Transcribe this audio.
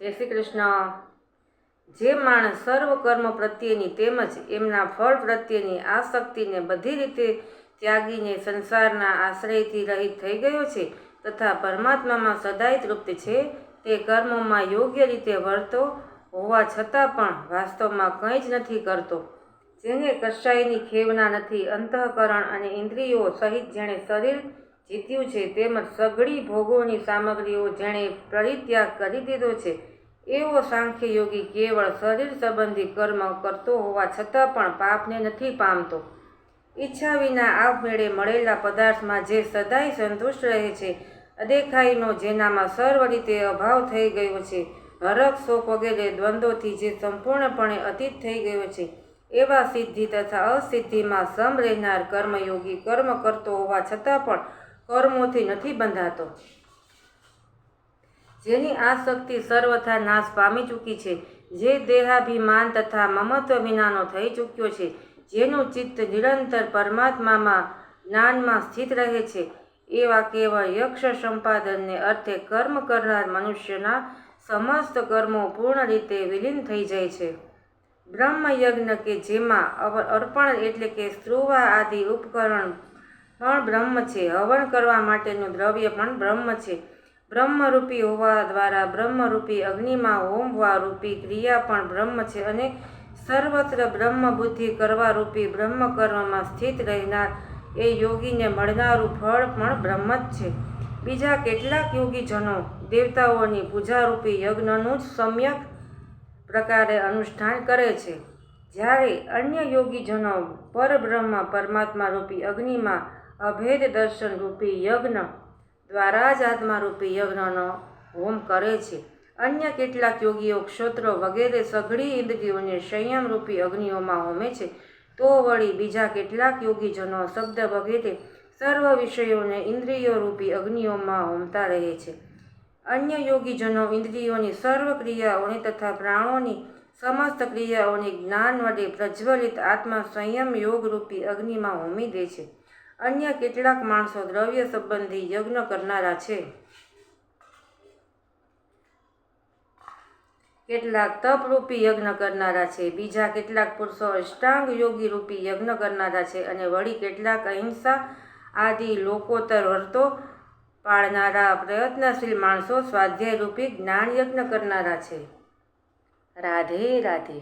જય શ્રી કૃષ્ણ। જે માણસ સર્વ કર્મ પ્રત્યેની તેમજ એમના ફળ પ્રત્યેની આસક્તિને બધી રીતે ત્યાગીને સંસારના આશ્રયથી રહિત થઈ ગયો છે તથા પરમાત્મામાં સદાય તૃપ્ત છે, તે કર્મોમાં યોગ્ય રીતે વર્તો હોવા છતાં પણ વાસ્તવમાં કંઈ જ નથી કરતો, જેને કશાયની ખેવના નથી, અંતઃકરણ અને ઇન્દ્રિયો સહિત જેણે શરીર જીત્યું છે તેમજ સઘળી ભોગોની સામગ્રીઓ જેણે પરિત્યાગ કરી દીધો છે, એવો સાંખ્ય યોગી કેવળ શરીર સંબંધી કર્મ કરતો હોવા છતાં પણ પાપને નથી પામતો। ઈચ્છા વિના આપમેળે મળેલા પદાર્થમાં જે સદાય સંતુષ્ટ રહે છે, અદેખાઈનો જેનામાં સર્વ રીતે અભાવ થઈ ગયો છે, હરખ શોક વગેરે દ્વંદ્વોથી જે સંપૂર્ણપણે અતીત થઈ ગયો છે, એવા સિદ્ધિ તથા અસિદ્ધિમાં સમ રહેનાર કર્મયોગી કર્મ કરતો હોવા છતાં પણ કર્મોથી નથી બંધાતો, જેની આસક્તિ સર્વથા નાશ પામી ચૂકી છે, જે દેહાભિમાન તથા મમત્વ વિનાનો થઈ ચૂક્યો છે, જેનું ચિત્ત નિરંતર પરમાત્મામાં જ્ઞાનમાં સ્થિત રહે છે, એવા કેવળ યક્ષ સંપાદનને અર્થે કર્મ કરનાર મનુષ્યના સમસ્ત કર્મો પૂર્ણ રીતે વિલીન થઈ જાય છે। બ્રહ્મયજ્ઞ કે જેમાં અર્પણ એટલે કે સ્ત્રુવા આદિ ઉપકરણ પણ બ્રહ્મ છે, હવન કરવા માટેનું દ્રવ્ય પણ બ્રહ્મ છે, બ્રહ્મરૂપી હોવા દ્વારા બ્રહ્મરૂપી અગ્નિમાં હોમવા રૂપી ક્રિયા પણ બ્રહ્મ છે અને સર્વત્ર બ્રહ્મ બુદ્ધિ કરવા રૂપી બ્રહ્મ કર્મમાં સ્થિત રહેનાર એ યોગીને મળનારું ફળ પણ બ્રહ્મ જ છે। બીજા કેટલાક યોગીજનો દેવતાઓની પૂજારૂપી યજ્ઞનું જ સમ્યક પ્રકારે અનુષ્ઠાન કરે છે, જ્યારે અન્ય યોગીજનો પરબ્રહ્મ પરમાત્મા રૂપી અગ્નિમાં અભેદ દર્શન રૂપી યજ્ઞ દ્વારા જ આત્મારૂપી યજ્ઞનો હોમ કરે છે। અન્ય કેટલાક યોગીઓ ક્ષોત્રો વગેરે સઘળી ઇન્દ્રિયોને સંયમરૂપી અગ્નિઓમાં હોમે છે, તો વળી બીજા કેટલાક યોગીજનો શબ્દ વગેરે સર્વ વિષયોને ઇન્દ્રિયોરૂપી અગ્નિઓમાં હોમતા રહે છે। અન્ય યોગીજનો ઇન્દ્રિયોની સર્વ ક્રિયાઓને તથા પ્રાણોની સમસ્ત ક્રિયાઓની જ્ઞાન વડે પ્રજ્વલિત આત્મા સંયમ યોગરૂપી અગ્નિમાં હોમી દે છે। અન્ય કેટલાક માણસો દ્રવ્ય સંબંધી યજ્ઞ કરનારા છે, કેટલાક તપરૂપી યજ્ઞ કરનારા છે, બીજા કેટલાક પુરુષો અષ્ટાંગ યોગી રૂપી યજ્ઞ કરનારા છે, અને વળી કેટલાક અહિંસા આદિ લોકોત્તર વ્રતો પાળનારા પ્રયત્નશીલ માણસો સ્વાધ્યાય રૂપી જ્ઞાન યજ્ઞ કરનારા છે। રાધે રાધે।